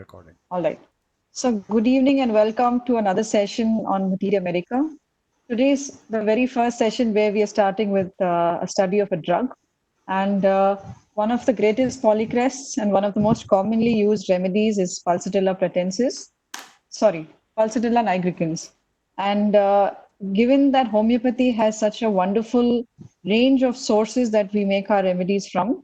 recording. All right. So, good evening and welcome to another session on Materia Medica. Today is the very first session where we are starting with a study of a drug. And one of the greatest polycrests and one of the most commonly used remedies is Pulsatilla pratensis. Sorry, Pulsatilla nigricans. And given that homeopathy has such a wonderful range of sources that we make our remedies from,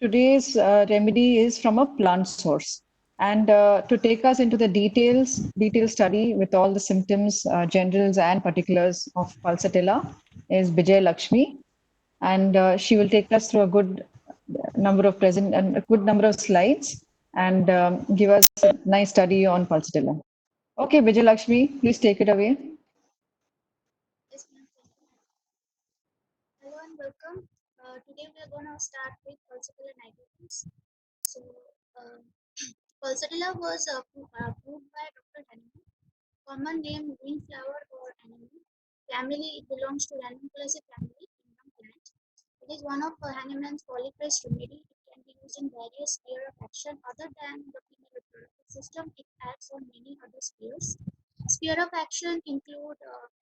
today's remedy is from a plant source. And to take us into the detailed study with all the symptoms, generals, and particulars of Pulsatilla is Bijay Lakshmi. And she will take us through a good number of present and a good number of slides and give us a nice study on Pulsatilla. Okay, Bijay Lakshmi, please take it away. Yes, ma'am. Thank you, ma'am. Hello and welcome. Today we are going to start with pulsatilla nigricans. So, uh, pulsatilla was proved by Dr. Hahnemann. Common name greenflower or anemone. Family, it belongs to Ranunculaceae family, kingdom plant. It is one of Hahnemann's polycrest remedy. It can be used in various sphere of action other than the female reproductive system. It acts on many other spheres. Sphere of action include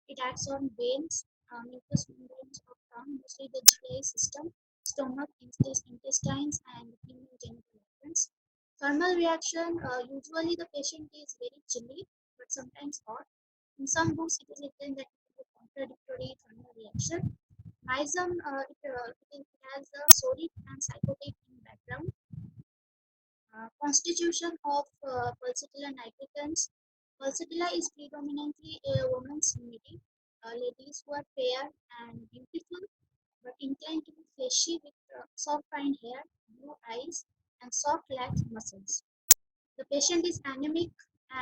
it acts on veins, mucous membranes of tongue, mostly the GI system, stomach, intestines, and female genital organs. Thermal reaction, usually the patient is very chilly but sometimes hot. In some books, it is written that it is a contradictory thermal reaction. Myzum, it has a sodic and psychotic in background. Constitution of Pulsatilla nigricans. Pulsatilla is predominantly a woman's remedy. Ladies who are fair and beautiful but inclined to be fleshy with soft fine hair, blue eyes, and soft lax muscles. The patient is anemic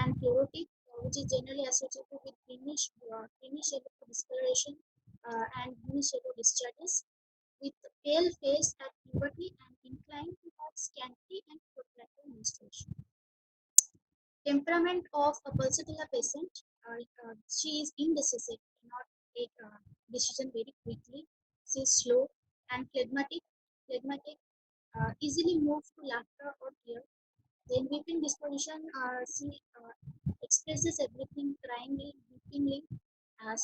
and chlorotic, which is generally associated with greenish yellow discoloration and greenish yellow discharges, with pale face at puberty and inclined to have scanty and protracted menstruation. Temperament of a pulsatilla patient, she is indecisive, cannot take a decision very quickly. She is slow and phlegmatic, easily moved to laughter or tears. Then weeping disposition, she expresses everything cryingly, weepingly.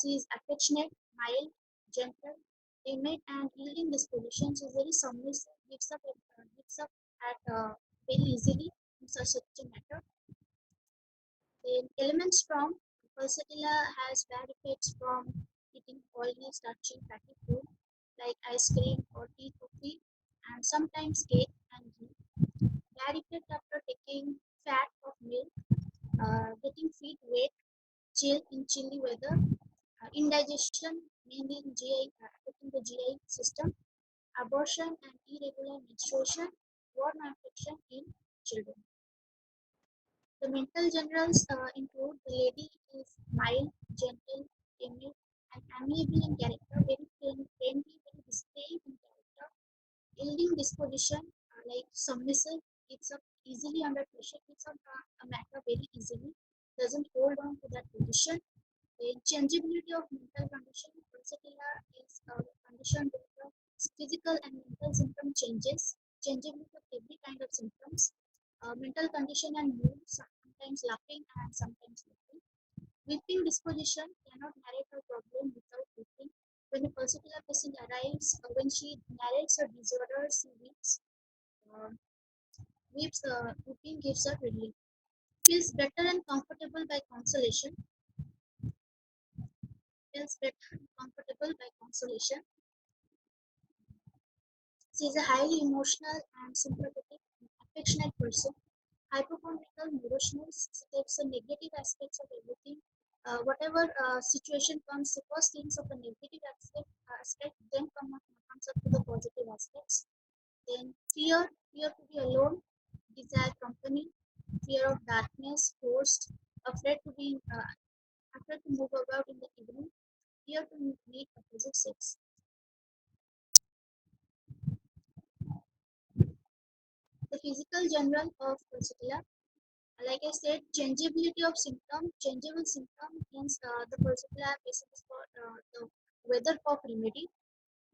She is affectionate, mild, gentle, timid, and yielding disposition. She is very submissive, gives up at very easily in such a matter. Then elements from Pulsatilla has bad effects from eating oily, starchy, fatty food like ice cream or tea, coffee, and sometimes cake and ghee. Bad effect after taking fat of milk, getting feet wet, chill in chilly weather, indigestion mainly in GI, affecting the GI system, abortion and irregular menstruation, worm infection in children. The mental generals include the lady is mild, gentle, timid, and amiable in character, very friendly, very displaying in character, yielding disposition, like submissive, gives up easily under pressure, gives up a matter very easily, doesn't hold on to that position. The changeability of mental condition, Pulsatilla is a condition where the physical and mental symptom changes, changeability of every kind of symptoms, mental condition and mood, sometimes laughing and sometimes laughing. Weeping disposition, cannot narrate her problem without weeping. When a Pulsatilla patient arrives, when she narrates her disorder, she weeps. Uh, weeping gives her relief. Feels better and comfortable by consolation. Feels better and comfortable by consolation. She is a highly emotional and sympathetic and affectionate person. Hypochondriacal, neurotional, she takes the negative aspects of everything. Whatever situation comes, the first thinks of the negative aspect, then comes up to the positive aspects. Then fear to be alone, desire company, fear of darkness, forced, afraid to be, afraid to move about in the evening, fear to meet opposite sex. The physical general of Pulsatilla, like I said, changeability of symptom, changeable symptom means the Pulsatilla basis for the weather cough remedy.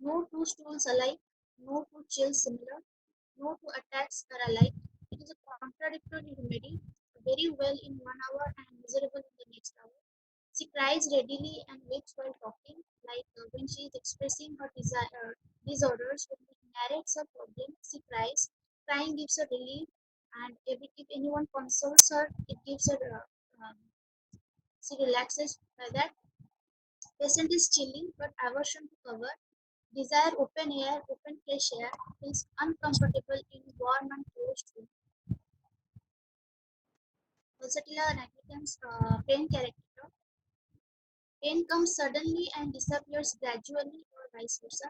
No two stools alike, no two chills similar, no two attacks are alike. It is a contradictory remedy. very well in 1 hour and miserable in the next hour. She cries readily and weeps while talking, like when she is expressing her disorders. When she narrates her problem, she cries. Crying gives her relief, and if anyone consoles her, it gives her. She relaxes by that. Patient is chilling, but aversion to cover. Desire open air, open fresh air. Feels uncomfortable in warm and closed room. Pulsatilla negligence pain character. Pain comes suddenly and disappears gradually, or vice versa.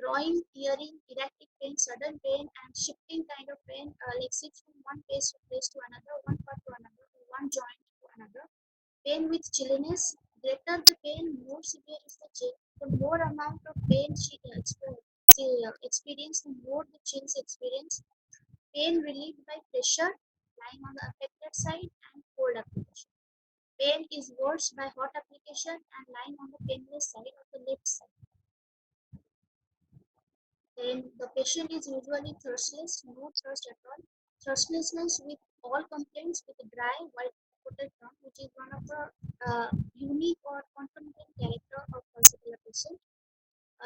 Drawing, tearing, erratic pain, sudden pain, and shifting kind of pain, like shifts from one place to another, one part to another, or one joint to another. Pain with chilliness. Greater the pain, more severe is the chill. The more amount of pain she experiences, the more the chills experience. Pain relieved by pressure, lying on the affected side, and cold application. Pain is worse by hot application and lying on the painless side of the left side. Then the patient is usually thirstless, no thirst at all. Thirstlessness with all complaints with a dry white coated tongue, which is one of the unique or concomitant character of particular patient.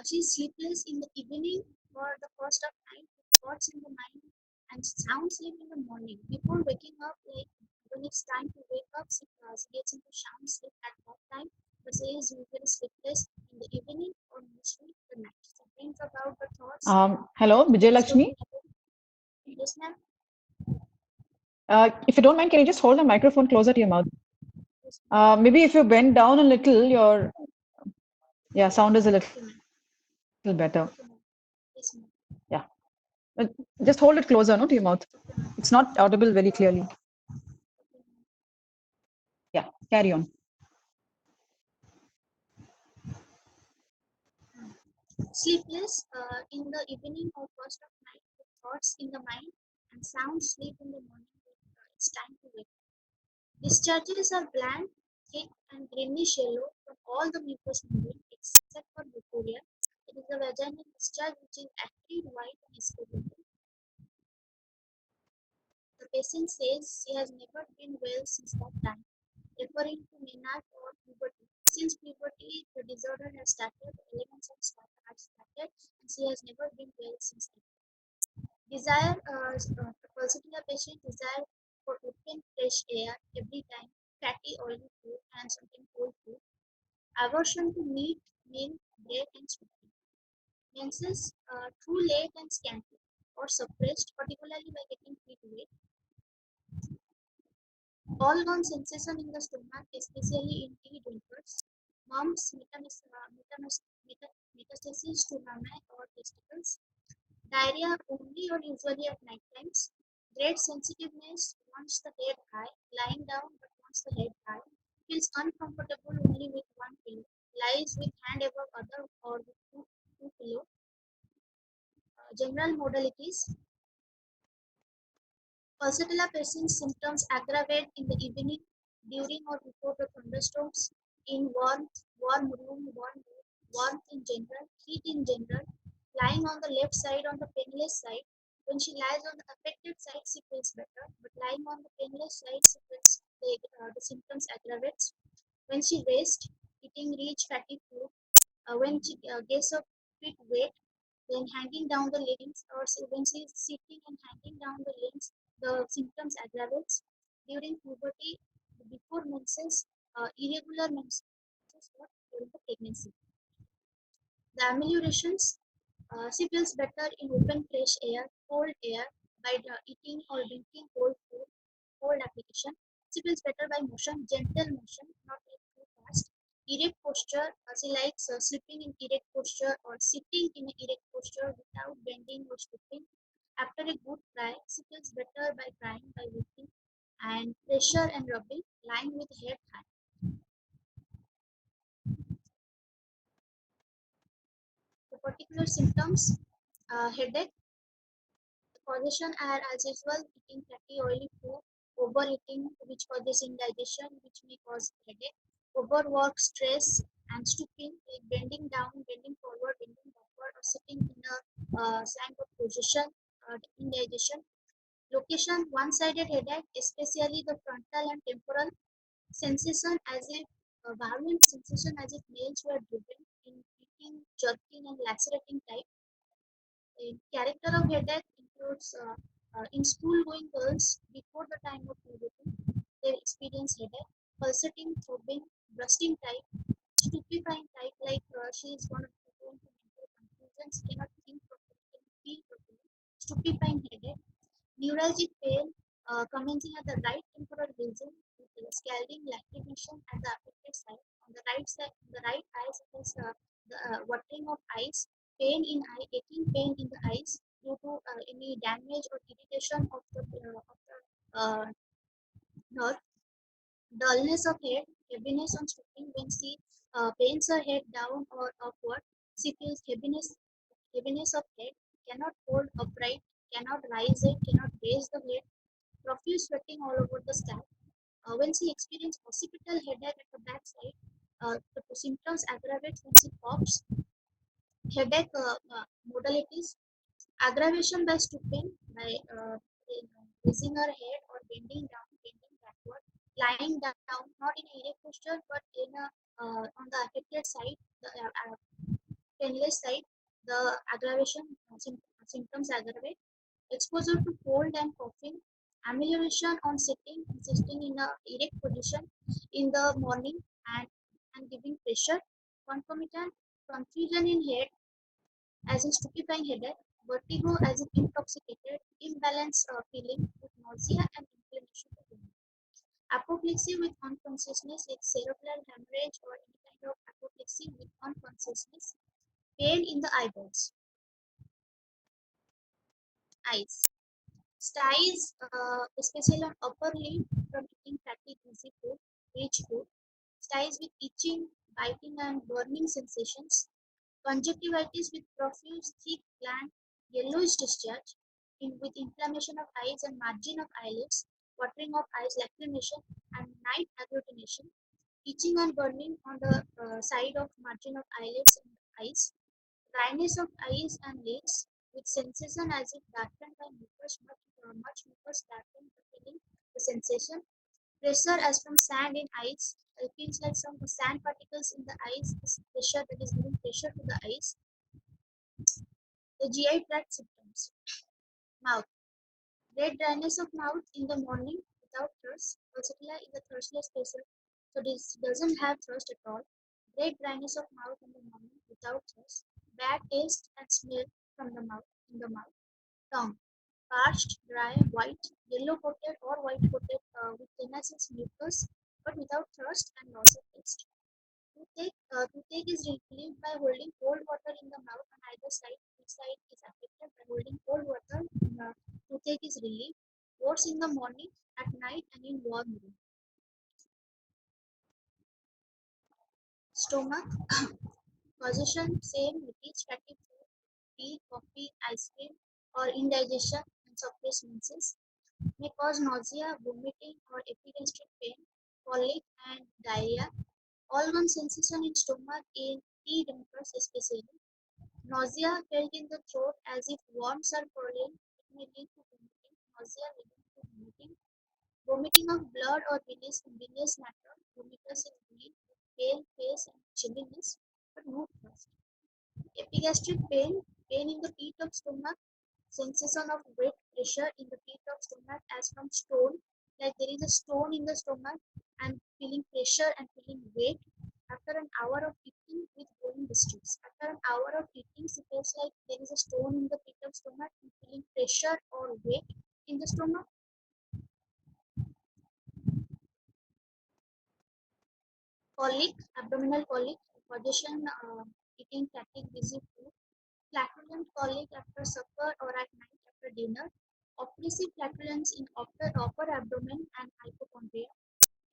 She is sleepless in the evening or the first of night, with thoughts in the mind, and sound sleep in the morning. Before waking up, like when it's time to wake up, she gets into sound sleep at that time. But she is usually sleepless in the evening or mostly the night. She brings about the thoughts Hello, and Vijay rest of Lakshmi. the night. Yes, ma'am. If you don't mind, can you just hold the microphone closer to your mouth? Yes, ma'am. Maybe if you bend down a little, your sound is a little Okay, ma'am. better. Okay, ma'am. Yes, ma'am. Yeah, but just hold it closer, no, to your mouth. Okay, ma'am. It's not audible very clearly. Okay, ma'am. Yeah, carry on. Sleepless in the evening or first of night with thoughts in the mind and sound sleep in the morning when it's time to wake. Discharges are bland, thick, and greenish yellow from all the mucous membrane except for Victoria. It is the vaginal discharge which is acrid, white, and escapable. The patient says she has never been well since that time, referring to menarche or puberty. Since puberty, the disorder has started, the elements have started, and she has never been well since then. Desire, the particular patient desire for open, fresh air every time, fatty, oily food, and something cold food. Aversion to meat, milk, bread, and sweetening. Menses too late and scanty, or suppressed, particularly by getting feet wet. All gone sensation in the stomach, especially in tea drinkers. Mumps, metastasis to mammae or testicles. Diarrhea only or usually at night times. Great sensitiveness once the head high, lying down but once the head high. Feels uncomfortable only with one pillow. Lies with hand above other or with two pillow. General modalities. Pulsatilla patient's symptoms aggravate in the evening, during or before the thunderstorms, in warm room, warmth in general, heat in general, lying on the left side on the painless side. When she lies on the affected side, she feels better, but lying on the painless side, she feels the symptoms aggravates. When she rests, eating rich fatty food, when she gets her feet wet, then hanging down the limbs, or when she is sitting and hanging down the limbs, the symptoms aggravates. During puberty, before menses, irregular menses, or during the pregnancy. The ameliorations, she feels better in open fresh air, cold air, by eating or drinking cold food, cold application. She feels better by motion, gentle motion, not like too fast. Erect posture, she likes sleeping in erect posture or sitting in an erect posture without bending or stooping. After a good cry, she feels better by crying by weeping and pressure and rubbing, lying with head high. The particular symptoms, headache, the causation are as usual eating fatty oily food, overeating which causes indigestion which may cause headache, overwork, stress, and stooping like bending down, bending forward, bending backward, or sitting in a slanted position, indigestion, Location one-sided headache, especially the frontal and temporal. Sensation as if violent sensation as if nails were driven in beating, jerking, and lacerating type. A character of headache includes in school-going girls before the time of puberty, they experience headache, pulsating, throbbing, bursting type, stupefying type, like she is one of the prone to mental confusion, she cannot think properly, cannot feel properly, stupefying headache, neuralgic pain commencing at the right temporal region with scalding lacrimation at the affected side. On the right eye, it is the watering of eyes, pain in eye, aching pain in the eyes due to any damage or irritation of the nerve, dullness of head, heaviness on stooping when she bends her head down or upward. She feels heaviness of head, cannot hold upright, cannot rise it, cannot raise the head, profuse sweating all over the scalp. When she experiences occipital headache at the backside, the symptoms aggravate when she coughs. Headache modalities aggravation by stooping, by raising her head or bending backward, lying down, not in a erect posture but in a on the affected side, the painless side. The symptoms aggravate. Exposure to cold and coughing, amelioration on sitting in a erect position in the morning and giving pressure, concomitant confusion in head as in stupefying headache, vertigo as in intoxicated, imbalance feeling with nausea and inclination to vomit. Apoplexy with unconsciousness is cerebral hemorrhage or any kind of apoplexy with unconsciousness, pain in the eyeballs, eyes. Styes, especially on upper lip from eating fatty greasy food, rich food. Styes with itching, biting and burning sensations. Conjunctivitis with profuse, thick gland, yellowish discharge with inflammation of eyes and margin of eyelids, watering of eyes, lacrimation, and night agglutination, itching and burning on the side of margin of eyelids and eyes, dryness of eyes and lids with sensation as if darkened by much mucus darkened the feeling, the sensation, pressure as from sand in eyes. It feels like some sand particles in the eyes, this pressure that is giving pressure to the eyes. The GI tract symptoms. Mouth. Red dryness of mouth in the morning without thirst. Pulsatilla is a thirstless patient, so this doesn't have thirst at all. Red dryness of mouth in the morning without thirst. Bad taste and smell from the mouth in the mouth. Tongue. Parched, dry, white, yellow coated or white coated with tenacious mucus but without thirst and loss of taste. Toothache is relieved by holding cold water in the mouth on either side. Which side is affected by holding cold water? The toothache is relieved. Warts in the morning, at night, and in warm room. Stomach position same repeats fatty food, tea, coffee, ice cream, or indigestion and suppressed menses may cause nausea, vomiting, or epigastric pain, colic, and diarrhea. Organ sensation in stomach in tea drinkers especially. Nausea felt in the throat as if worms are crawling. It may lead to vomiting. Nausea leading to vomiting. Vomiting of blood or bilious matter. Vomitus is bleed with pale face and chilliness, but no thirst. Epigastric pain. Pain in the pit of stomach. Sensation of great pressure in the pit of stomach as from stone. Like there is a stone in the stomach and feeling pressure and feeling weight. After an hour of eating with growing distress. After an hour of eating, she feels like there is a stone in the pit of stomach and feeling pressure or weight in the stomach. Colic, abdominal colic, position eating fatty busy food. Flatulent colic after supper or at night after dinner. Oppressive flatulence in upper abdomen and hypochondria.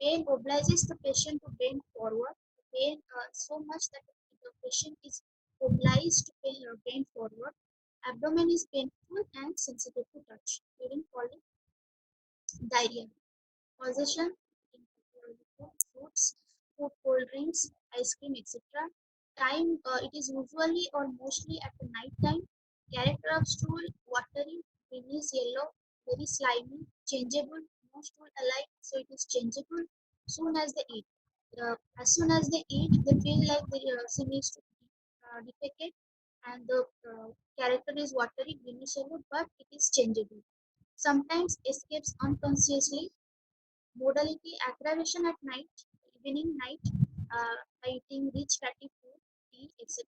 Pain obliges the patient to bend forward. Pain so much that the patient is obliged to bend forward. Abdomen is painful and sensitive to touch. During colic, diarrhea. Possession in fruits, food, cold drinks, ice cream, etc. Time it is usually or mostly at the night time. Character of stool watery, greenish yellow, very slimy, changeable, most tool alike, so it is changeable soon as they eat. As soon as they eat, they feel like the sim needs to defecate, and the character is watery, greenish yellow, but it is changeable. Sometimes escapes unconsciously. Modality aggravation at night, evening, night, by eating rich fatty food, tea, etc.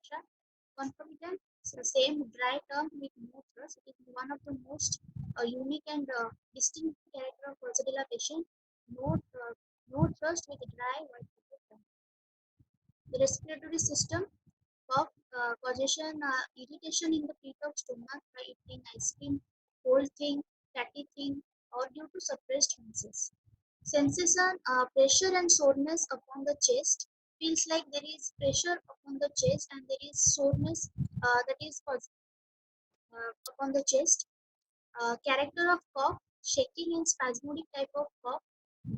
Concomitant, so same dry term with no thrust. It is one of the most unique and distinct character of Rosacea patient. No, no thrust with dry white pepper tongue. The respiratory system, cough, causation, irritation in the pit of stomach by eating ice cream, cold thing, fatty thing, or due to suppressed menses. Sensation, pressure and soreness upon the chest. Feels like there is pressure upon the chest and there is soreness that is upon the chest. Character of cough, shaking and spasmodic type of cough.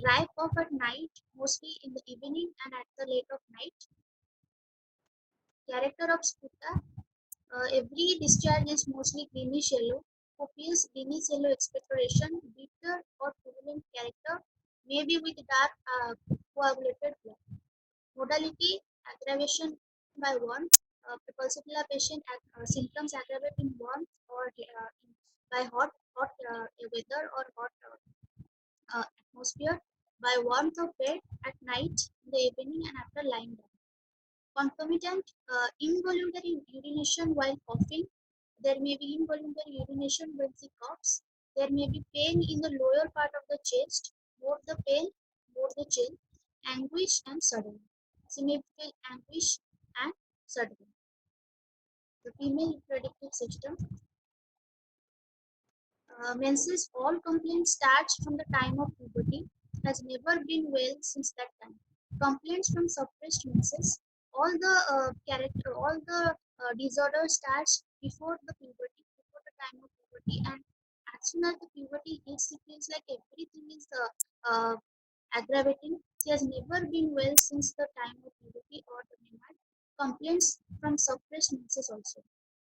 Dry cough at night, mostly in the evening and at the late of night. Character of sputa, every discharge is mostly greenish yellow. Copious greenish yellow expectoration, bitter or turbulent character, maybe with dark coagulated blood. Modality aggravation by warmth. Pulsatilla patient symptoms aggravate in warmth or by hot weather or hot atmosphere, by warmth of bed at night, in the evening, and after lying down. Concomitant involuntary urination while coughing. There may be involuntary urination when she coughs. There may be pain in the lower part of the chest, more the pain, more the chill, anguish and sudden. She may feel anguish and sudden. The female reproductive system. Menses, all complaints starts from the time of puberty, has never been well since that time. Complaints from suppressed menses, all the all the disorder starts before the puberty, before the time of puberty, and as soon as the puberty hits, it feels like everything is aggravating. She has never been well since the time of puberty or the menarche. Complaints from suppressed menses also.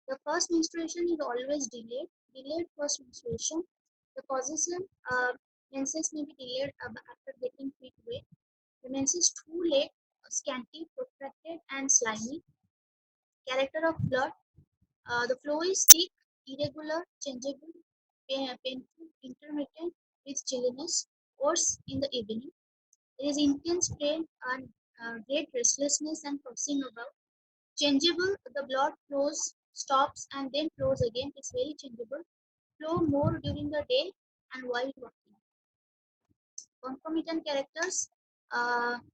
The first menstruation is always delayed. Delayed first menstruation. The position menses may be delayed after getting feet wet. The menses too late, scanty, protracted, and slimy. Character of blood. The flow is thick, irregular, changeable, painful, intermittent, with chilliness, worse in the evening. There is intense pain and great restlessness and tossing about. Changeable, the blood flows, stops, and then flows again. It's very changeable. Flow more during the day and while walking. Concomitant characters,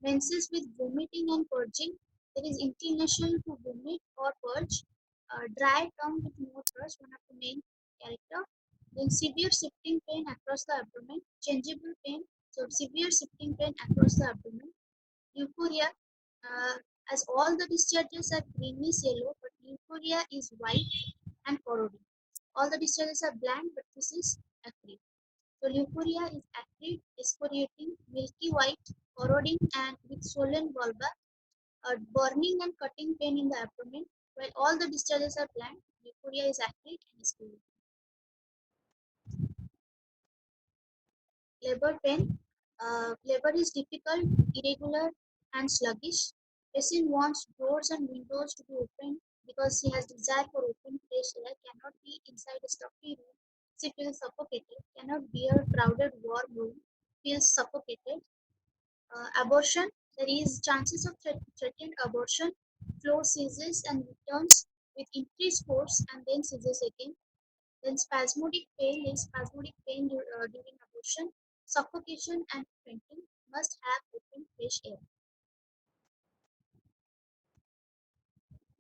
menses with vomiting and purging. There is inclination to vomit or purge. Dry tongue with no thirst, one of the main character. Then severe shifting pain across the abdomen. Changeable pain, so severe shifting pain across the abdomen. Euphoria, uh, as all the discharges are greenish yellow, but euphoria is white and corroding. All the discharges are bland, but this is acrid. So leucorrhea is acrid, excoriating, milky white, corroding, and with swollen vulva, burning and cutting pain in the abdomen. While all the discharges are bland, leucorrhea is acrid and excoriating. Labor pain. Labor is difficult, irregular, and sluggish. Patient wants doors and windows to be open because she has desire for open fresh air, cannot be inside a stuffy room. She feels suffocated, cannot bear crowded warm room, feels suffocated. Abortion. There is chances of threatened abortion. Flow ceases and returns with increased force and then ceases again. Then spasmodic pain during abortion, suffocation and fainting, must have open fresh air.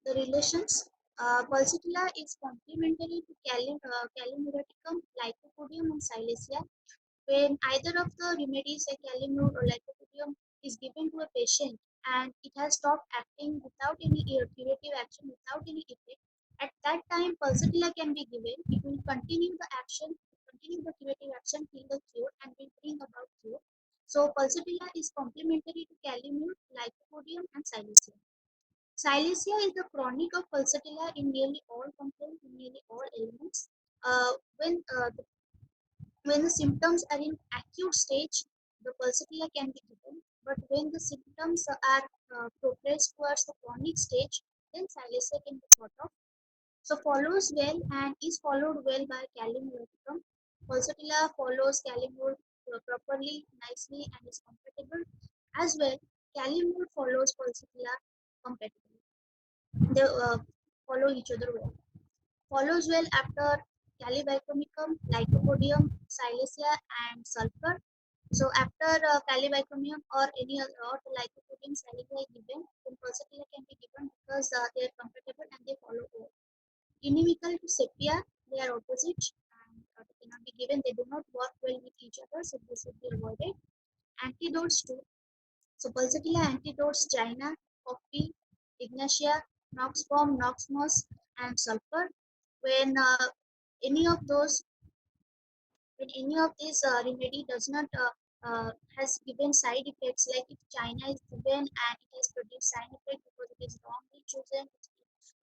The relations, Pulsatilla is complementary to Calimuraticum, Lycopodium and Silesia. When either of the remedies like Calimure or Lycopodium is given to a patient and it has stopped acting without any curative action, without any effect, at that time Pulsatilla can be given. It will continue the action, continue the curative action till the cure and will bring about cure. So Pulsatilla is complementary to Calimure, Lycopodium and Silesia. Silesia is the chronic of pulsatilla in nearly all complaints, in nearly all elements. When When the symptoms are in acute stage, the pulsatilla can be given, but when the symptoms are progressed towards the chronic stage, then silesia can be thought of. So follows well and is followed well by calimorphium. Pulsatilla follows calimor properly, nicely, and is compatible. As well, calimor follows pulsatilla compatibly. They follow each other well. Follows well after calibicomicum, lycopodium, silesia, and sulfur. So after calibicomum or any other or the lycopodium silesia is given, then pulsatilla can be given because they are compatible and they follow well. Inimical to sepia, they are opposite and they cannot be given. They do not work well with each other, so this should be avoided. Antidotes to so pulsatilla antidotes China, coffee, ignatia, noxform, noxmos, and sulfur. When any of those, when any of these remedy does not has given side effects, like if China is given and it has produced side effect because it is wrongly chosen,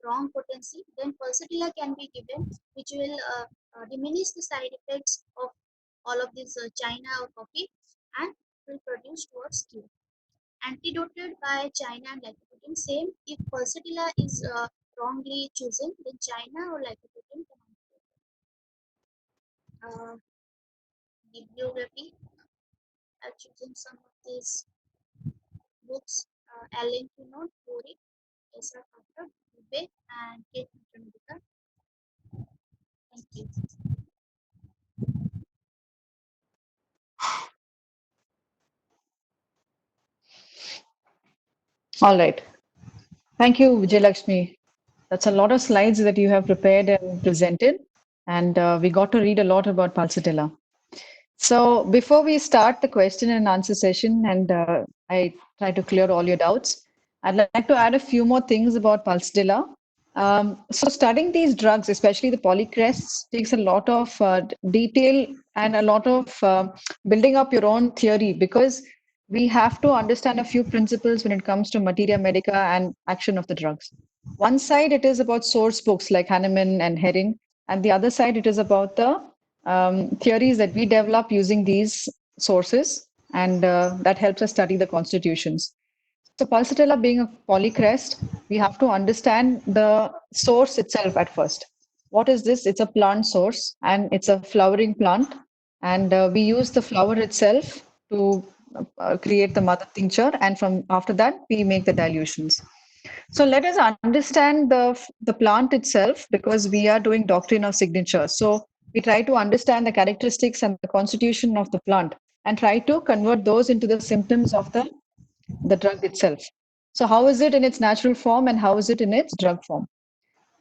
wrong potency, then pulsatilla can be given, which will diminish the side effects of all of this China or coffee and will produce towards cure. Antidoted by China and lycopodium. Same if pulsatilla is wrongly chosen, then China or lycopodium can antidote. Bibliography. I've chosen some of these books. Allen Kinod, Borik, S.R. Carter, Dubé, and Kate Medica. Thank you. All right. Thank you, Vijayalakshmi. That's a lot of slides that you have prepared and presented, and we got to read a lot about Pulsatilla. So before we start the question and answer session, and I try to clear all your doubts, I'd like to add a few more things about Pulsatilla. So studying these drugs, especially the polycrests, takes a lot of detail and a lot of building up your own theory because we have to understand a few principles when it comes to materia medica and action of the drugs. One side, it is about source books like Hahnemann and Herring, and the other side, it is about the theories that we develop using these sources, and that helps us study the constitutions. So pulsatilla being a polycrest, we have to understand the source itself at first. What is this? It's a plant source and it's a flowering plant. And we use the flower itself to create the mother tincture. And from after that, we make the dilutions. So let us understand the plant itself because we are doing doctrine of signature. So we try to understand the characteristics and the constitution of the plant and try to convert those into the symptoms of the drug itself. So how is it in its natural form and how is it in its drug form?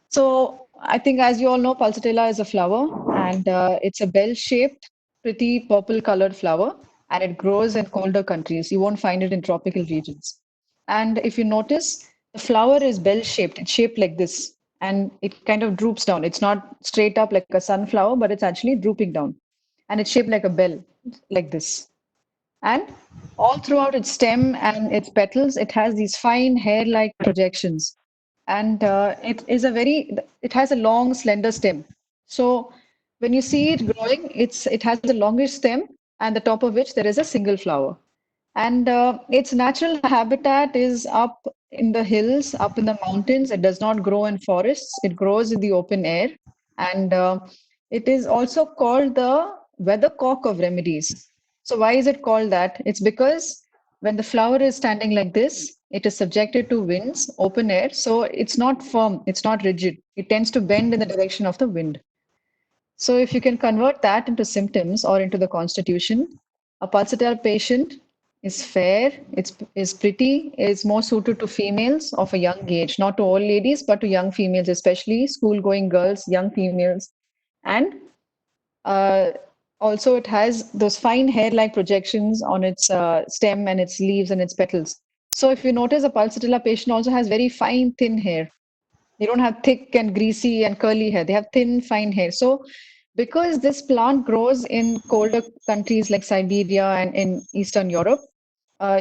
So I think, as you all know, pulsatilla is a flower, and it's a bell-shaped, pretty purple-colored flower, and it grows in colder countries. You won't find it in tropical regions. And if you notice, the flower is bell-shaped. It's shaped like this, and it kind of droops down. It's not straight up like a sunflower, but it's actually drooping down, and it's shaped like a bell, like this. And all throughout its stem and its petals, it has these fine hair-like projections. And it has a long, slender stem. So when you see it growing, it has a longish stem, and the top of which there is a single flower. And its natural habitat is up in the hills, up in the mountains. It does not grow in forests. It grows in the open air. And it is also called the weathercock of remedies. So why is it called that? It's because when the flower is standing like this, it is subjected to winds, open air. So it's not firm, it's not rigid. It tends to bend in the direction of the wind. So if you can convert that into symptoms or into the constitution, a pulsatile patient is fair, is pretty, is more suited to females of a young age, not to old ladies, but to young females, especially school-going girls, young females. And uh, also it has those fine hair-like projections on its stem and its leaves and its petals. So if you notice, a pulsatilla patient also has very fine, thin hair. They don't have thick and greasy and curly hair. They have thin, fine hair. So, because this plant grows in colder countries like Siberia and in Eastern Europe,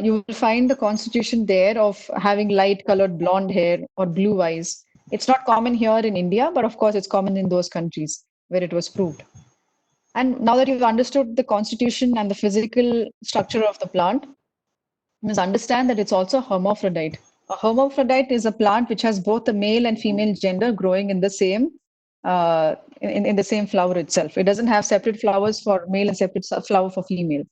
you will find the constitution there of having light colored blonde hair or blue eyes. It's not common here in India, but of course, it's common in those countries where it was proved. And now that you've understood the constitution and the physical structure of the plant, you must understand that it's also a hermaphrodite. A hermaphrodite is a plant which has both the male and female gender growing in the same in the same flower itself. It doesn't have separate flowers for male and separate flower for female.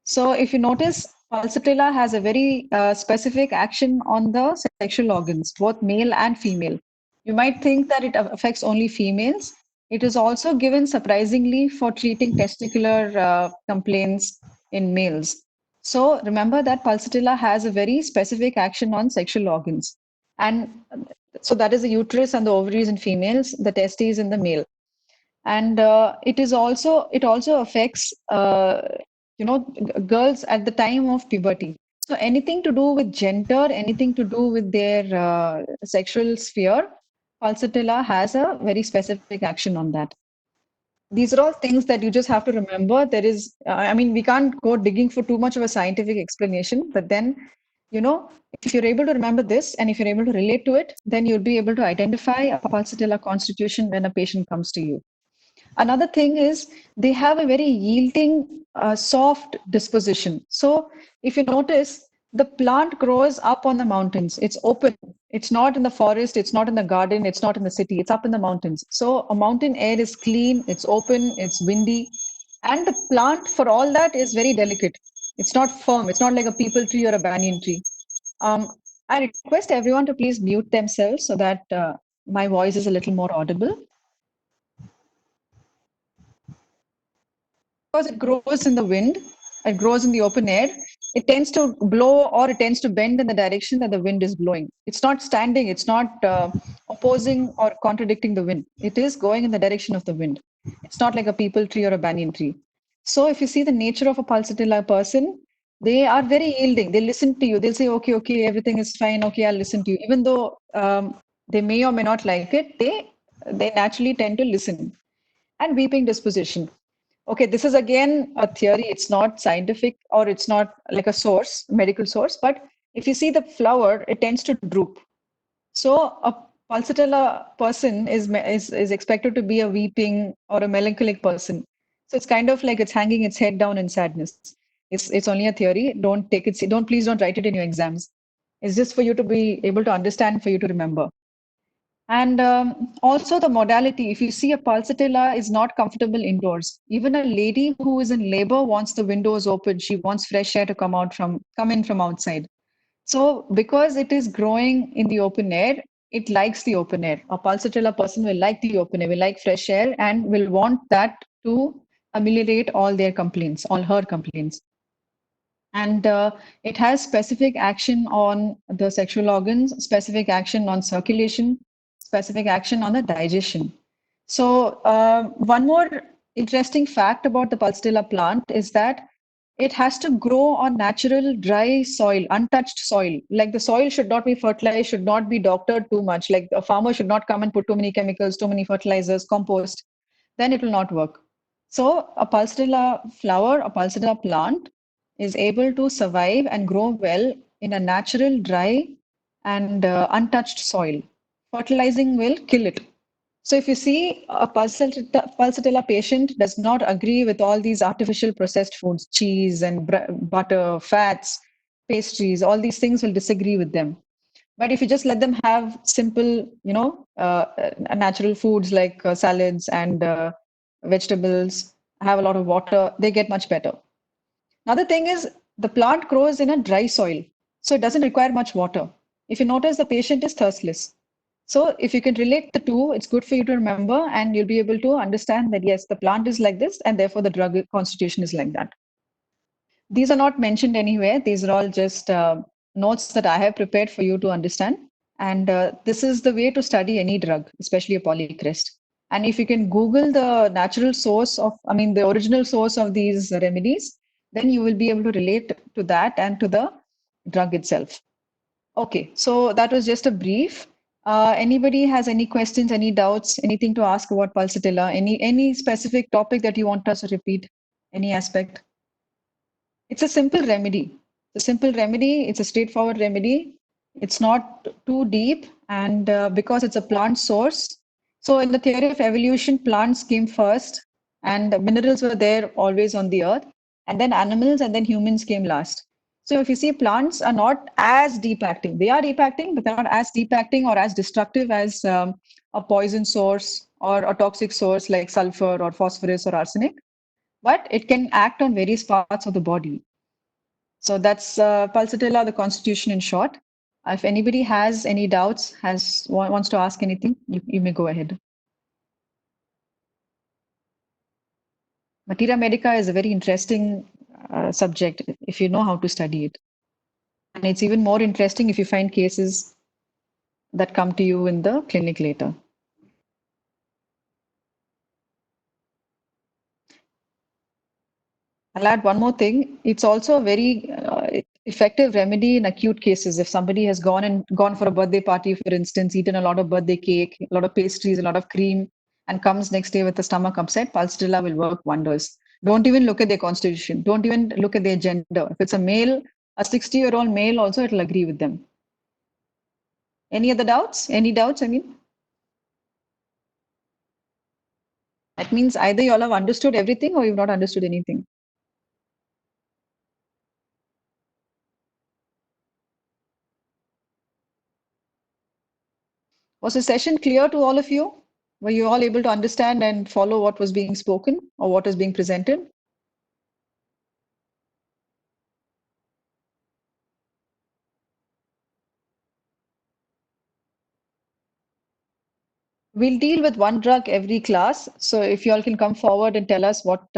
So if you notice, pulsatilla has a very specific action on the sexual organs, both male and female. You might think that it affects only females. It is also given surprisingly for treating testicular complaints in males. So remember that pulsatilla has a very specific action on sexual organs. And so that is the uterus and the ovaries in females, the testes in the male. And it also affects girls at the time of puberty. So anything to do with gender, anything to do with their sexual sphere, pulsatilla has a very specific action on that. These are all things that you just have to remember. There is, I mean, we can't go digging for too much of a scientific explanation, but then, you know, if you're able to remember this and if you're able to relate to it, then you'll be able to identify a pulsatilla constitution when a patient comes to you. Another thing is they have a very yielding, soft disposition. So if you notice, the plant grows up on the mountains. It's open. It's not in the forest. It's not in the garden. It's not in the city. It's up in the mountains. So a mountain air is clean. It's open. It's windy. And the plant, for all that, is very delicate. It's not firm. It's not like a peepal tree or a banyan tree. I request everyone to please mute themselves so that my voice is a little more audible. Because it grows in the wind, it grows in the open air, it tends to blow or it tends to bend in the direction that the wind is blowing. It's not standing, it's not opposing or contradicting the wind. It is going in the direction of the wind. It's not like a peepal tree or a banyan tree. So if you see the nature of a pulsatilla person, they are very yielding. They listen to you. They'll say, okay, okay, everything is fine. Okay, I'll listen to you. Even though they may or may not like it, they naturally tend to listen. And weeping disposition. Okay, this is again a theory. It's not scientific or it's not like a source, medical source. But if you see the flower, it tends to droop. So a pulsatilla person is expected to be a weeping or a melancholic person. So it's kind of like it's hanging its head down in sadness. It's only a theory. Don't take it. Don't please don't write it in your exams. It's just for you to be able to understand, for you to remember. And also the modality, if you see a pulsatilla is not comfortable indoors. Even a lady who is in labor wants the windows open. She wants fresh air to come in from outside. So because it is growing in the open air, it likes the open air. A pulsatilla person will like the open air, will like fresh air, and will want that to ameliorate all their complaints, all her complaints. And it has specific action on the sexual organs, specific action on circulation, specific action on the digestion. So, one more interesting fact about the pulsatilla plant is that it has to grow on natural, dry soil, untouched soil. Like the soil should not be fertilized, should not be doctored too much. Like a farmer should not come and put too many chemicals, too many fertilizers, compost. Then it will not work. So, a pulsatilla flower, a pulsatilla plant is able to survive and grow well in a natural, dry, and untouched soil. Fertilizing will kill it. So if you see a pulsatilla patient does not agree with all these artificial processed foods, cheese and butter, fats, pastries, all these things will disagree with them. But if you just let them have simple, natural foods like salads and vegetables, have a lot of water, they get much better. Another thing is the plant grows in a dry soil, so it doesn't require much water. If you notice, the patient is thirstless. So if you can relate the two, it's good for you to remember, and you'll be able to understand that yes, the plant is like this, and therefore the drug constitution is like that. These are not mentioned anywhere. These are all just notes that I have prepared for you to understand. And this is the way to study any drug, especially a polycrest. And if you can Google the natural source of, I mean, the original source of these remedies, then you will be able to relate to that and to the drug itself. Okay, so that was just a brief. Anybody has any questions, any doubts, anything to ask about pulsatilla? Any specific topic that you want us to repeat? Any aspect? It's a simple remedy. It's a simple remedy. It's a straightforward remedy. It's not too deep, and because it's a plant source. So in the theory of evolution, plants came first. and the minerals were there always on the earth, and then animals, and then humans came last. So if you see, plants are not as deep acting. They are deep acting, but they're not as deep acting or as destructive as a poison source or a toxic source like sulfur or phosphorus or arsenic. But it can act on various parts of the body. So that's Pulsatilla, the Constitution in short. If anybody has any doubts, wants to ask anything, you may go ahead. Materia Medica is a very interesting subject if you know how to study it. And it's even more interesting if you find cases that come to you in the clinic later. I'll add one more thing. It's also a very effective remedy in acute cases. If somebody has gone for a birthday party, for instance, eaten a lot of birthday cake, a lot of pastries, a lot of cream, and comes next day with a stomach upset, Pulsatilla will work wonders. Don't even look at their constitution. Don't even look at their gender. If it's a male, a 60-year-old male, also it'll agree with them. Any other doubts? Any doubts? I mean, that means either you all have understood everything or you've not understood anything. Was the session clear to all of you? Were you all able to understand and follow what was being spoken or what is being presented? We'll deal with one drug every class. So if you all can come forward and tell us what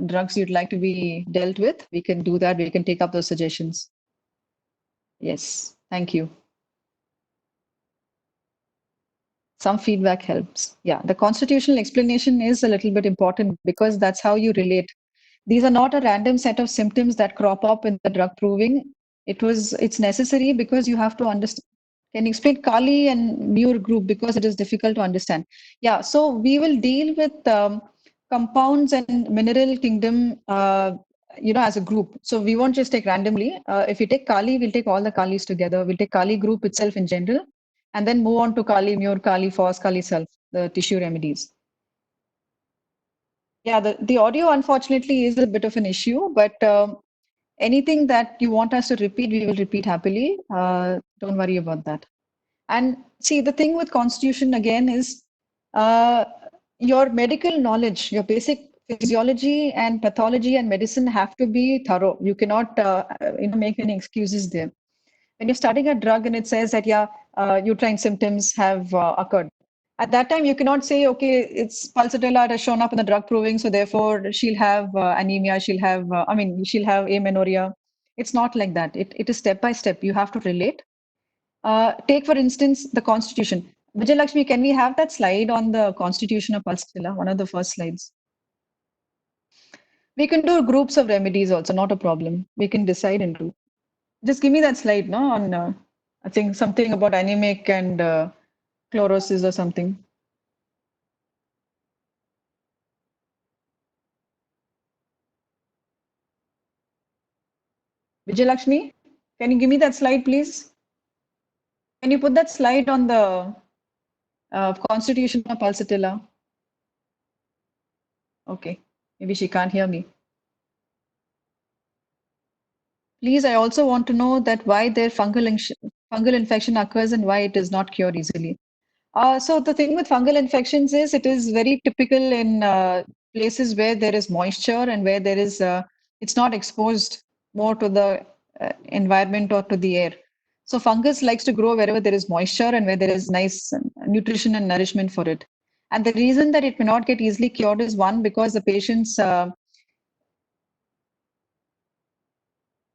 drugs you'd like to be dealt with, we can do that. We can take up those suggestions. Yes, thank you. Some feedback helps. Yeah, the constitutional explanation is a little bit important because that's how you relate. These are not a random set of symptoms that crop up in the drug proving. It's necessary because you have to understand. Can you explain Kali and Muir group because it is difficult to understand? Yeah, so we will deal with compounds and mineral kingdom, as a group. So we won't just take randomly. If you take Kali, we'll take all the Kalis together. We'll take Kali group itself in general, and then move on to Kali Muir, Kali Phos, Kali Self, the tissue remedies. Yeah, the audio unfortunately is a bit of an issue, but anything that you want us to repeat, we will repeat happily. Don't worry about that. And see, the thing with Constitution again is uh, your medical knowledge, your basic physiology and pathology and medicine have to be thorough. You cannot, make any excuses there. When you're starting a drug and it says that, yeah, uterine symptoms have occurred. At that time, you cannot say, okay, it's pulsatilla has shown up in the drug proving, so therefore she'll have anemia, she'll have amenorrhea. It's not like that. It is step by step. You have to relate. Take, for instance, the Constitution. Vijay Lakshmi, can we have that slide on the Constitution of Pulsatilla, one of the first slides? We can do groups of remedies also, not a problem. We can decide and do. Just give me that slide, no, on I think something about anemic and chlorosis or something. Vijayalakshmi, can you give me that slide, please? Can you put that slide on the Constitution of Pulsatilla? Okay, maybe she can't hear me. Please, I also want to know that why their fungal infection occurs and why it is not cured easily. So the thing with fungal infections is it is very typical in places where there is moisture and where it's not exposed more to the environment or to the air. So fungus likes to grow wherever there is moisture and where there is nice nutrition and nourishment for it. And the reason that it may not get easily cured is one, because the patient's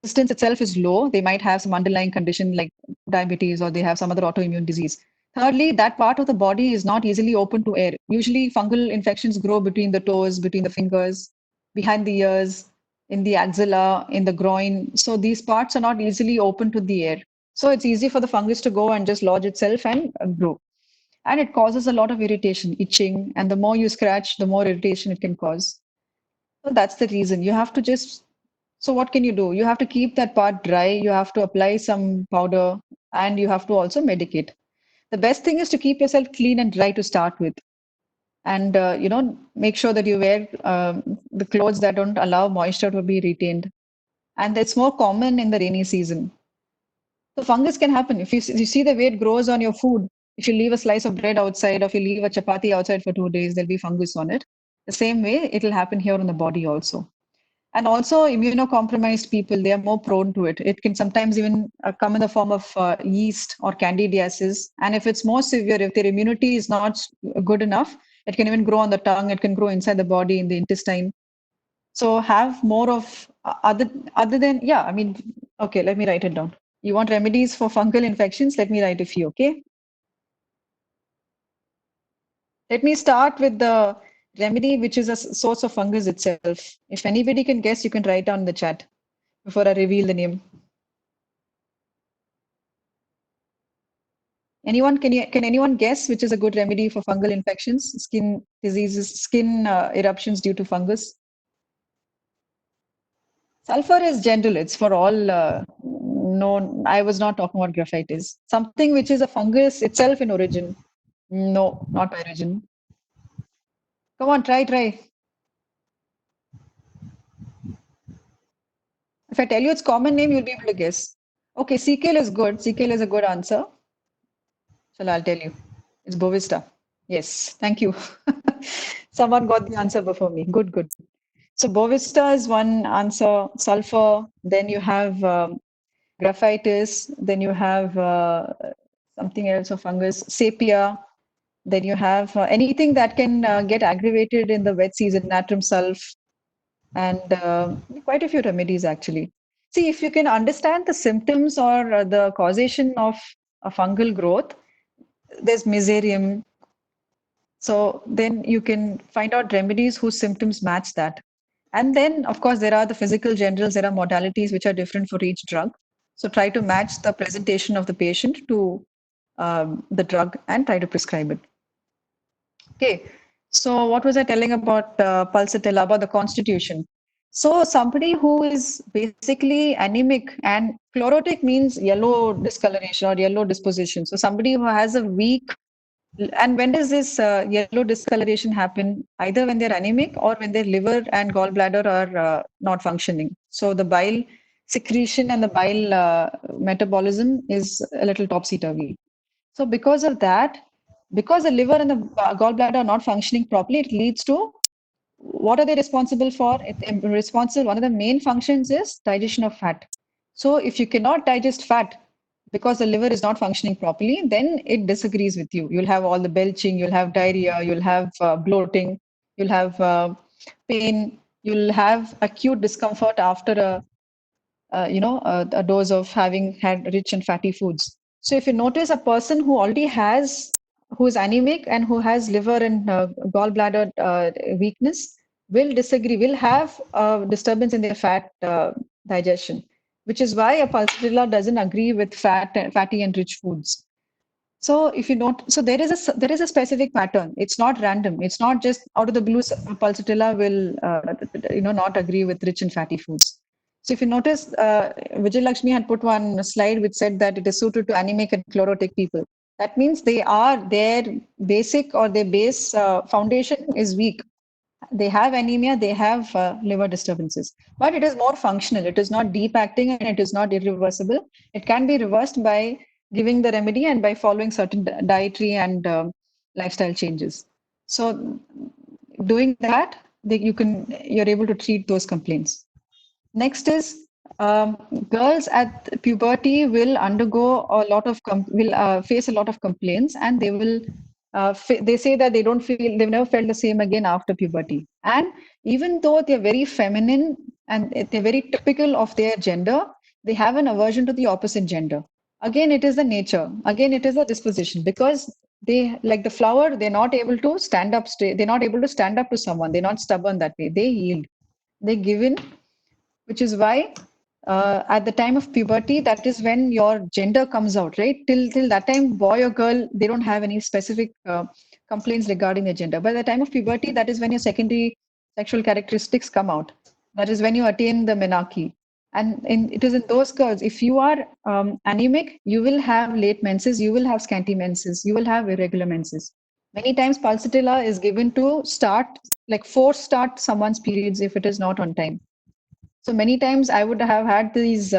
resistance itself is low. They might have some underlying condition like diabetes, or they have some other autoimmune disease. Thirdly, that part of the body is not easily open to air. Usually, fungal infections grow between the toes, between the fingers, behind the ears, in the axilla, in the groin. So these parts are not easily open to the air. So it's easy for the fungus to go and just lodge itself and grow. And it causes a lot of irritation, itching, and the more you scratch, the more irritation it can cause. So that's the reason. You have to just So what can you do? You have to keep that part dry, you have to apply some powder, and you have to also medicate. The best thing is to keep yourself clean and dry to start with. and make sure that you wear the clothes that don't allow moisture to be retained. And it's more common in the rainy season. So fungus can happen if you see the way it grows on your food. If you leave a slice of bread outside, or if you leave a chapati outside for 2 days, there'll be fungus on it. The same way it'll happen here on the body also. And also immunocompromised people, they are more prone to it. It can sometimes even come in the form of yeast or candidiasis. And if it's more severe, if their immunity is not good enough, it can even grow on the tongue, it can grow inside the body, in the intestine. So have more of other than, yeah, I mean, okay, let me write it down. You want remedies for fungal infections? Let me write a few, okay? Let me start with the remedy, which is a source of fungus itself. If anybody can guess, you can write down in the chat before I reveal the name. Anyone, can anyone guess which is a good remedy for fungal infections, skin diseases, skin eruptions due to fungus? Sulfur is general. It's for all. No, I was not talking about graphitis. Something which is a fungus itself in origin. No, not by origin. Come on, try. If I tell you its common name, you'll be able to guess. Okay, CKL is good. CKL is a good answer. So I'll tell you. It's Bovista. Yes, thank you. Someone got the answer before me. Good. So Bovista is one answer. Sulfur. Then you have graphitis. Then you have something else of fungus. Sepia. Then you have anything that can get aggravated in the wet season. Natrum sulf, and quite a few remedies actually. See, if you can understand the symptoms or the causation of a fungal growth, there's miserium. So then you can find out remedies whose symptoms match that. And then, of course, there are the physical generals, there are modalities which are different for each drug. So try to match the presentation of the patient to the drug and try to prescribe it. Okay, so what was I telling about pulsatilla, about the constitution? So somebody who is basically anemic, and chlorotic means yellow discoloration or yellow disposition. So somebody who has a weak, and when does this yellow discoloration happen? Either when they're anemic or when their liver and gallbladder are not functioning. So the bile secretion and the bile metabolism is a little topsy-turvy. So because of that, because the liver and the gallbladder are not functioning properly, it leads to, what are they responsible for? One of the main functions is digestion of fat. So if you cannot digest fat because the liver is not functioning properly, then it disagrees with you. You'll have all the belching, you'll have diarrhea, you'll have bloating, you'll have pain, you'll have acute discomfort after a dose of having had rich and fatty foods. So if you notice a person who already has, who is anemic and who has liver and gallbladder weakness, will disagree, will have disturbance in their fat digestion, which is why a pulsatilla doesn't agree with fatty and rich foods. So if you don't, so there is a specific pattern. It's not random. It's not just out of the blue. Pulsatilla will not agree with rich and fatty foods. So if you notice, Vijay Lakshmi had put one slide which said that it is suited to anemic and chlorotic people. That means their basic or their base foundation is weak. They have anemia, they have liver disturbances, but it is more functional. It is not deep acting and it is not irreversible. It can be reversed by giving the remedy and by following certain dietary and lifestyle changes. So doing that, you're able to treat those complaints. Next is girls at puberty will undergo a lot of will face a lot of complaints, and they will they say that they've never felt the same again after puberty. And even though they're very feminine and they're very typical of their gender, they have an aversion to the opposite gender. Again, it is the nature. Again, it is a disposition, because they, like the flower, they're not able to stand up straight. They're not able to stand up to someone. They're not stubborn that way. They yield. They give in, which is why at the time of puberty, that is when your gender comes out, right? Till that time, boy or girl, they don't have any specific complaints regarding their gender. By the time of puberty, that is when your secondary sexual characteristics come out. That is when you attain the menarche. And it is in those girls, if you are anemic, you will have late menses, you will have scanty menses, you will have irregular menses. Many times pulsatilla is given to start, like force start someone's periods if it is not on time. So many times I would have had these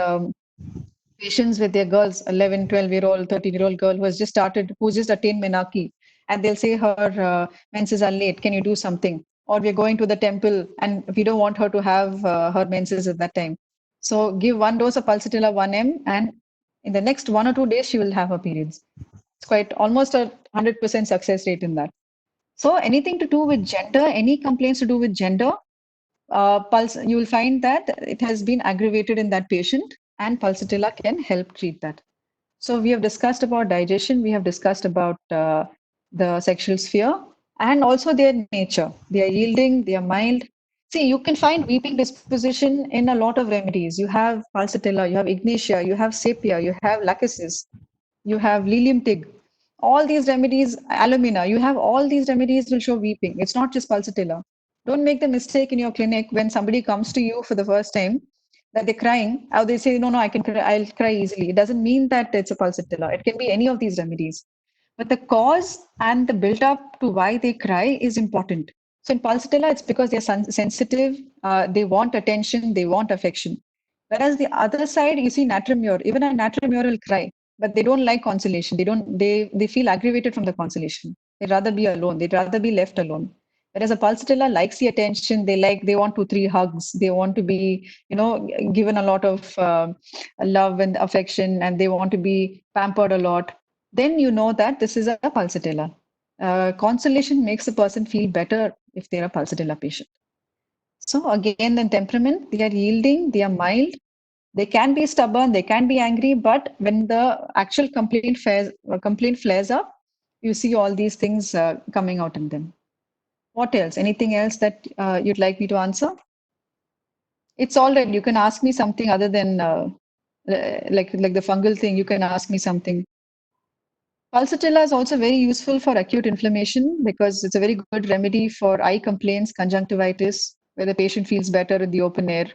patients with their girls, 11, 12-year-old, 13-year-old girl who has just started, who's just attained menarche, and they'll say her menses are late. Can you do something? Or we're going to the temple and we don't want her to have her menses at that time. So give one dose of pulsatilla 1 m, and in the next 1 or 2 days she will have her periods. It's quite almost a 100% success rate in that. So anything to do with gender, any complaints to do with gender, pulse, you will find that it has been aggravated in that patient, and pulsatilla can help treat that. So we have discussed about digestion, we have discussed about the sexual sphere, and also their nature. They are yielding, they are mild. See, you can find weeping disposition in a lot of remedies. You have pulsatilla, you have ignatia, you have sepia, you have lachesis, you have lilium tig. All these remedies, alumina, you have all these remedies will show weeping. It's not just pulsatilla. Don't make the mistake in your clinic when somebody comes to you for the first time that they're crying, or they say, no, no, I'll cry easily. It doesn't mean that it's a pulsatilla. It can be any of these remedies. But the cause and the build up to why they cry is important. So in pulsatilla, it's because they're sensitive, they want attention, they want affection. Whereas the other side, you see natrimure, even a natrimure will cry, but they don't like consolation. They feel aggravated from the consolation. They'd rather be alone. They'd rather be left alone. Whereas a pulsatilla likes the attention. They want 2, 3 hugs. They want to be, given a lot of love and affection, and they want to be pampered a lot. Then you know that this is a pulsatilla. Consolation makes a person feel better if they're a pulsatilla patient. So again, the temperament, they are yielding, they are mild, they can be stubborn, they can be angry, but when the actual complaint flares up, you see all these things coming out in them. What else? Anything else that you'd like me to answer? It's all right. You can ask me something other than like the fungal thing. You can ask me something. Pulsatilla is also very useful for acute inflammation because it's a very good remedy for eye complaints, conjunctivitis, where the patient feels better in the open air.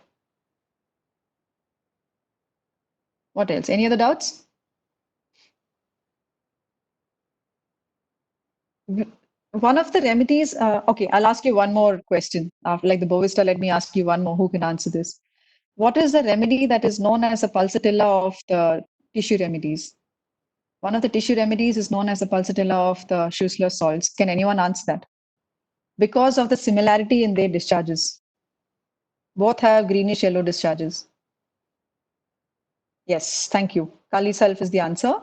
What else? Any other doubts? One of the remedies, okay, I'll ask you one more question. Like the Bovista, let me ask you one more. Who can answer this? What is the remedy that is known as a pulsatilla of the tissue remedies? One of the tissue remedies is known as the pulsatilla of the Schussler salts. Can anyone answer that? Because of the similarity in their discharges. Both have greenish yellow discharges. Yes, thank you. Kali Self is the answer.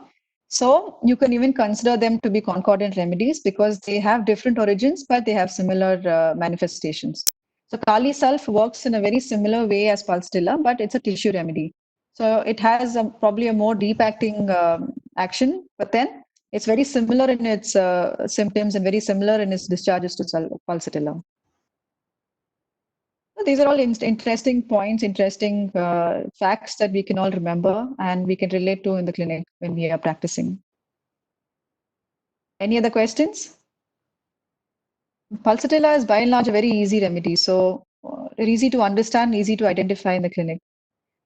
So you can even consider them to be concordant remedies because they have different origins, but they have similar manifestations. So Kali Self works in a very similar way as Pulsatilla, but it's a tissue remedy. So it has probably a more deep acting action, but then it's very similar in its symptoms and very similar in its discharges to Pulsatilla. So these are all interesting points, interesting facts that we can all remember and we can relate to in the clinic when we are practicing. Any other questions? Pulsatilla is by and large a very easy remedy. So easy to understand, easy to identify in the clinic.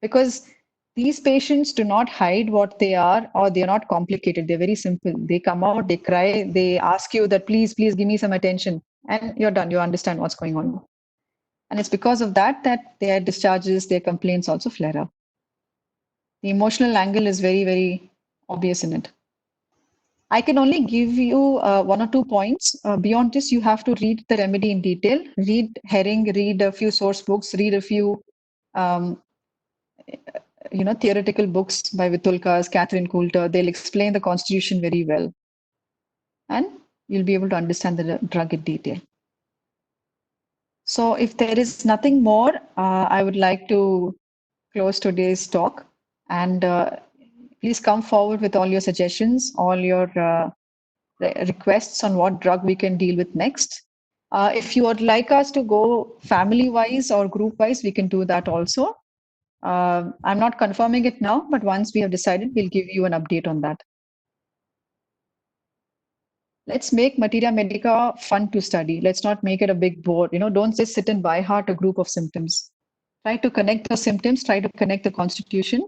Because these patients do not hide what they are or they are not complicated. They're very simple. They come out, they cry, they ask you that please, please give me some attention. And you're done. You understand what's going on. And it's because of that that their discharges, their complaints also flare up. The emotional angle is very, very obvious in it. I can only give you 1 or 2 points. Beyond this, you have to read the remedy in detail. Read Herring, read a few source books, read a few um, theoretical books by Vitulkas, Catherine Coulter. They'll explain the constitution very well. And you'll be able to understand the drug in detail. So if there is nothing more, I would like to close today's talk. And please come forward with all your suggestions, all your requests on what drug we can deal with next. If you would like us to go family wise or group wise, we can do that also. I'm not confirming it now, but once we have decided, we'll give you an update on that. Let's make Materia Medica fun to study. Let's not make it a big bore. Don't just sit and by heart a group of symptoms. Try to connect the symptoms, try to connect the constitution,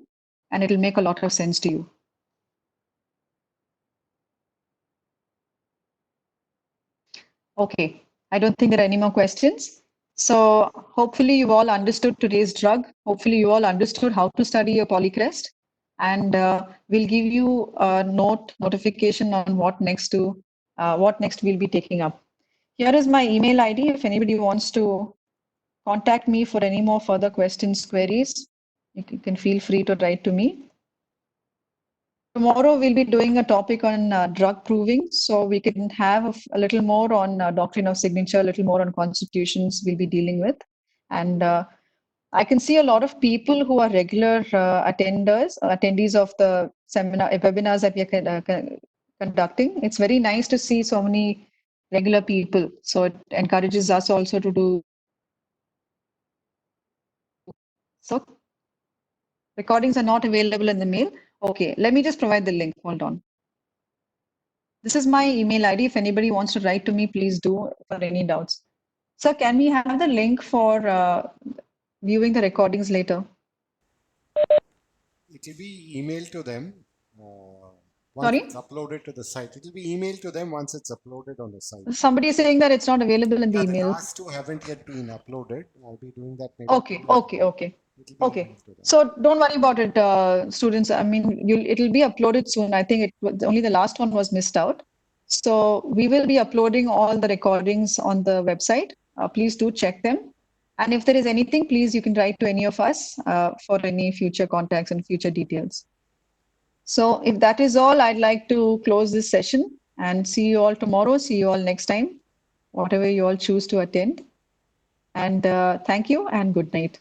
and it'll make a lot of sense to you. Okay, I don't think there are any more questions. So hopefully you all understood today's drug. Hopefully you all understood how to study your polycrest, and we'll give you a notification on what next we'll be taking up. Here is my email ID. If anybody wants to contact me for any more further questions, queries, you can feel free to write to me. Tomorrow we'll be doing a topic on drug proving, so we can have a little more on doctrine of signature, a little more on constitutions we'll be dealing with. And I can see a lot of people who are regular attendees of the seminar, webinars that we are conducting. It's very nice to see so many regular people. So it encourages us also to do. So recordings are not available in the mail. Okay, let me just provide the link. Hold on. This is my email ID. If anybody wants to write to me, please do for any doubts. Sir, can we have the link for viewing the recordings later? It will be emailed to them once Sorry? it's uploaded to the site. It will be emailed to them once it's uploaded on the site. Somebody is saying that it's not available in the Yeah, the email. last two haven't yet been uploaded. I'll be doing that maybe Okay, tomorrow. okay, okay. It will be Okay. emailed to them. So don't worry about it, students. I mean, it'll be uploaded soon. I think only the last one was missed out. So we will be uploading all the recordings on the website. Please do check them. And if there is anything, please you can write to any of us for any future contacts and future details. So if that is all, I'd like to close this session and see you all tomorrow. See you all next time, whatever you all choose to attend. And thank you and good night.